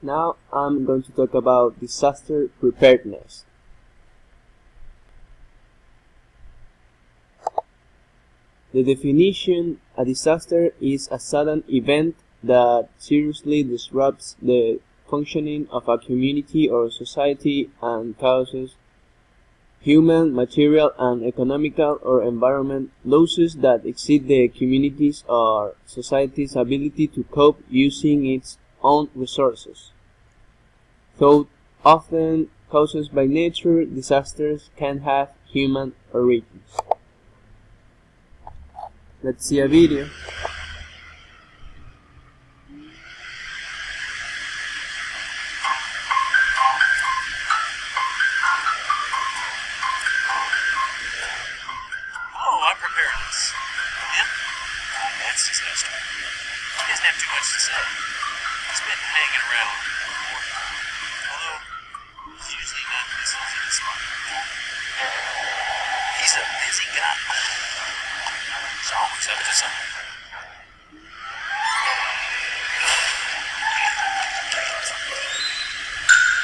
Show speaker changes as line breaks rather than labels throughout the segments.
Now I'm going to talk about disaster preparedness. The definition: a disaster is a sudden event that seriously disrupts the functioning of a community or society and causes human, material, and economical or environmental losses that exceed the community's or society's ability to cope using its own resources. Though often caused by nature, disasters can have human origins. Let's see a video.
Hello, I'm Preparedness. Him? That's disaster. He doesn't have too much to say. He's been hanging around, although he's usually not this easy to spot. He's a busy guy. He's always up to something.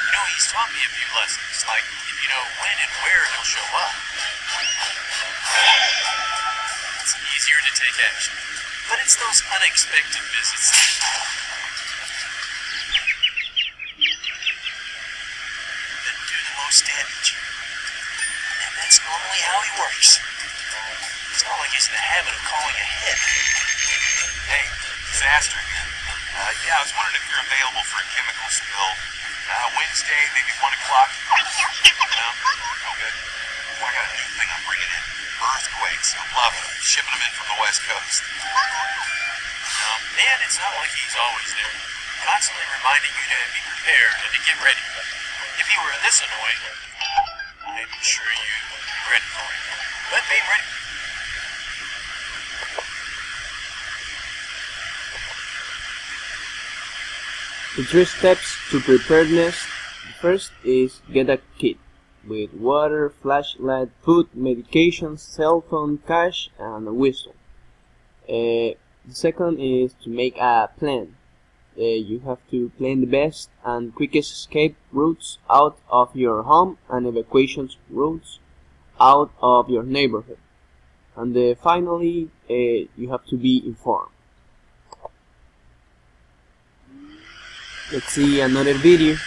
You know, he's taught me a few lessons, like if you know when and where he'll show up, it's easier to take action. But it's those unexpected visits that do the most damage. And that's normally how he works. It's not like he's in the habit of calling ahead. Hey, disaster. Yeah, I was wondering if you're available for a chemical spill. Wednesday, maybe 1 o'clock. No? Oh, good. Well, I got a new thing I'm bringing in. Earthquakes. I love them. Shipping them in from the West Coast. No, man, it's not like he's always there. Constantly reminding you to be prepared and to get ready. If he were this annoying, I'm sure you'd be ready for it. But being ready...
The 3 steps to preparedness. The first is get a kit with water, flashlight, food, medications, cell phone, cash, and a whistle. The second is to make a plan. You have to plan the best and quickest escape routes out of your home and evacuation routes out of your neighborhood. And finally, you have to be informed. Let's see another video.
It's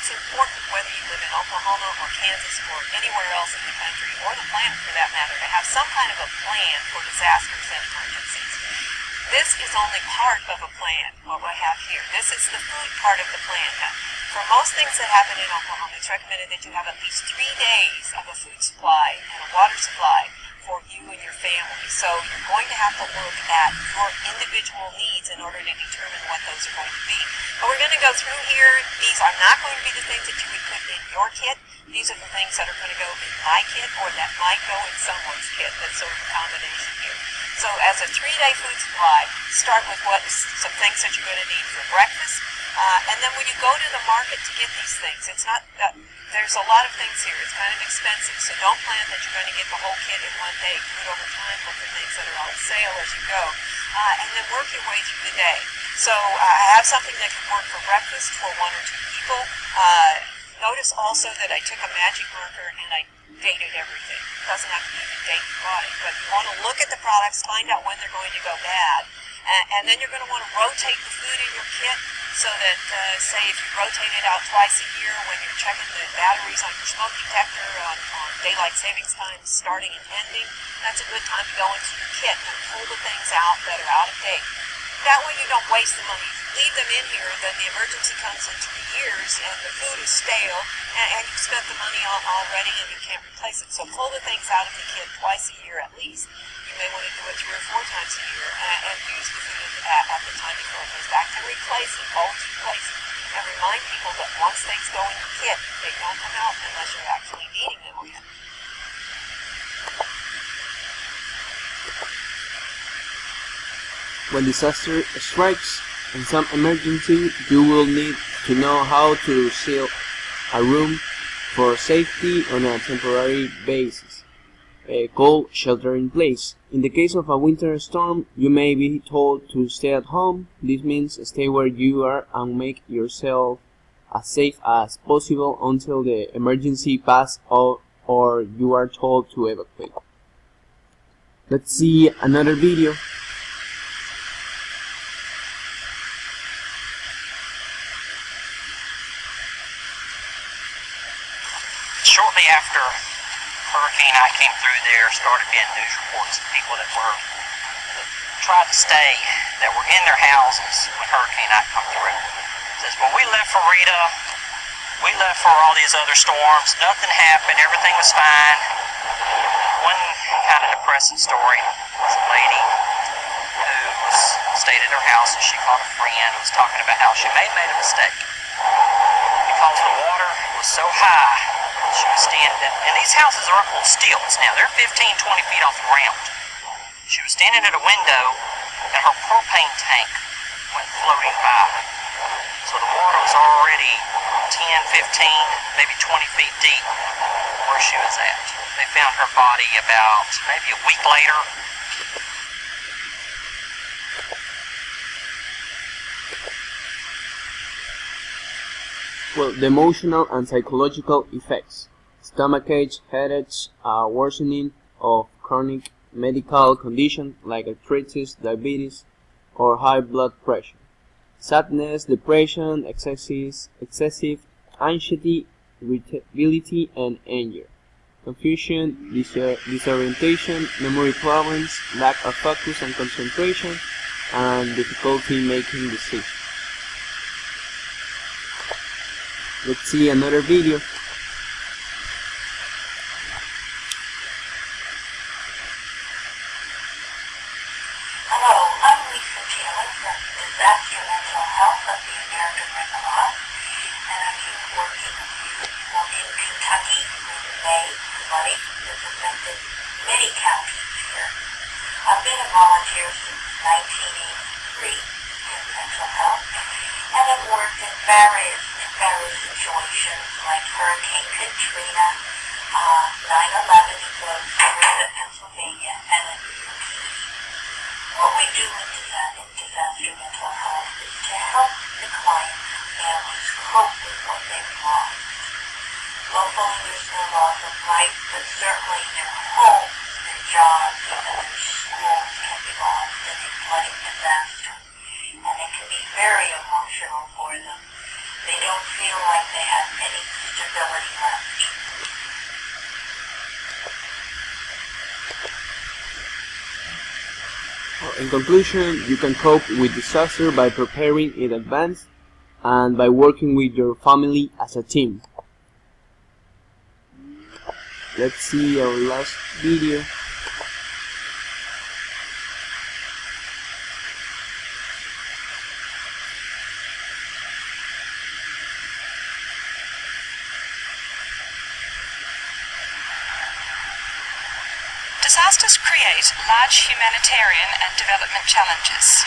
important whether you live in Oklahoma or Kansas or anywhere else in the country, or the planet for that matter, to have some kind of a plan for disasters and emergencies. This is only part of a plan, what I have here. This is the food part of the plan. Now, for most things that happen in Oklahoma, it's recommended that you have at least 3 days of a food supply and a water supply for you and your family. So you're going to have to look at your individual needs in order to determine what those are going to be. But we're going to go through here. These are not going to be the things that you would put in your kit. These are the things that are going to go in my kit or that might go in someone's kit. That's sort of a combination here. So as a 3-day food supply, start with some things that you're going to need for breakfast. And then when you go to the market to get these things, it's not there's a lot of things here. It's kind of expensive, so don't plan that you're going to get the whole kit in one day. Do it over time. Look for things that are on sale as you go, and then work your way through the day. So I have something that can work for breakfast for 1 or 2 people. Notice also that I took a magic marker and I dated everything. It doesn't have to be the date you bought it, but you want to look at the products, find out when they're going to go bad, and then you're going to want to rotate the food in your kit so that, say, if you rotate it out twice a year when you're checking the batteries on your smoke detector on daylight savings time starting and ending, that's a good time to go into your kit and pull the things out that are out of date. That way you don't waste the money. If you leave them in here, then the emergency comes in 3 years and the food is stale and you've spent the money on already and you can't replace it. So pull the things out of the kit twice a year at least. You may want to do it 3 or 4 times a year and use the food at the time before it goes back to replace it, always replace it. And remind people that once things go in your kit, they don't come out unless you're actually needing them again.
When disaster strikes in some emergency, you will need to know how to seal a room for safety on a temporary basis. called shelter in place. In the case of a winter storm, you may be told to stay at home. This means stay where you are and make yourself as safe as possible until the emergency passes or you are told to evacuate. Let's see another video.
Shortly after Hurricane Ike came through, there started being news reports of people that tried to stay, that were in their houses when Hurricane Ike come through. It says, well, we left for Rita, we left for all these other storms, nothing happened, everything was fine. One kind of depressing story was a lady who stayed at her house and she called a friend who was talking about how she made a mistake. Because the water was so high, she was standing, and these houses are up on stilts now, they're 15-20 feet off the ground. She was standing at a window and her propane tank went floating by. So the water was already 10, 15, maybe 20 feet deep where she was at. They found her body about maybe a week later.
Well, the emotional and psychological effects. Stomachache, headaches, worsening of chronic medical conditions like arthritis, diabetes, or high blood pressure. Sadness, depression, excessive anxiety, irritability, and anger. Confusion, disorientation, memory problems, lack of focus and concentration, and difficulty making decisions. Let's see another video.
Hello, I'm Lisa Taylor from Disaster Mental Health of the American Red Cross, and I'm here working in Kentucky with May flooding that's affected many counties here. I've been a volunteer since 1983 in mental health, and I've worked in various situations like Hurricane Katrina, 9/11 in Roseville, Pennsylvania, and in New York City. What we do in disaster mental health is to help the clients and families cope with what they've lost. Hopefully there's no loss of life, but certainly their homes, their jobs, even their schools can be lost in a flooding disaster. And it can be very emotional for them. They don't feel like they have any stability left.
In conclusion, you can cope with disaster by preparing in advance and by working with your family as a team. Let's see our last video.
Disasters create large humanitarian and development challenges.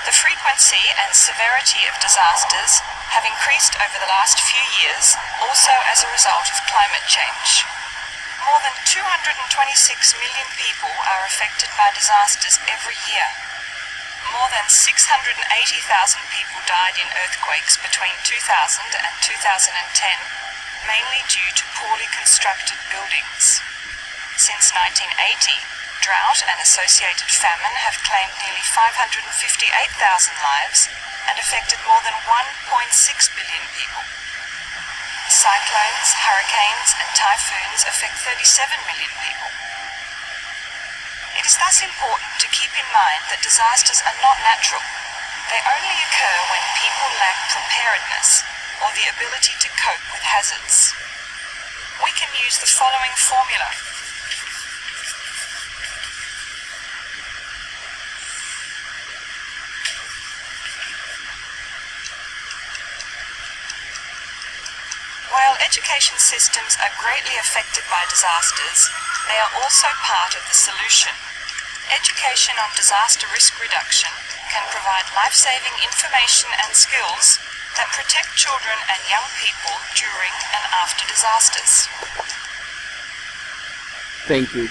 The frequency and severity of disasters have increased over the last few years, also as a result of climate change. More than 226 million people are affected by disasters every year. More than 680,000 people died in earthquakes between 2000 and 2010, mainly due to poorly constructed buildings. Since 1980, drought and associated famine have claimed nearly 558,000 lives and affected more than 1.6 billion people. Cyclones, hurricanes, and typhoons affect 37 million people. It is thus important to keep in mind that disasters are not natural. They only occur when people lack preparedness or the ability to cope with hazards. We can use the following formula. While education systems are greatly affected by disasters, they are also part of the solution. Education on disaster risk reduction can provide life-saving information and skills that protect children and young people during and after disasters.
Thank you.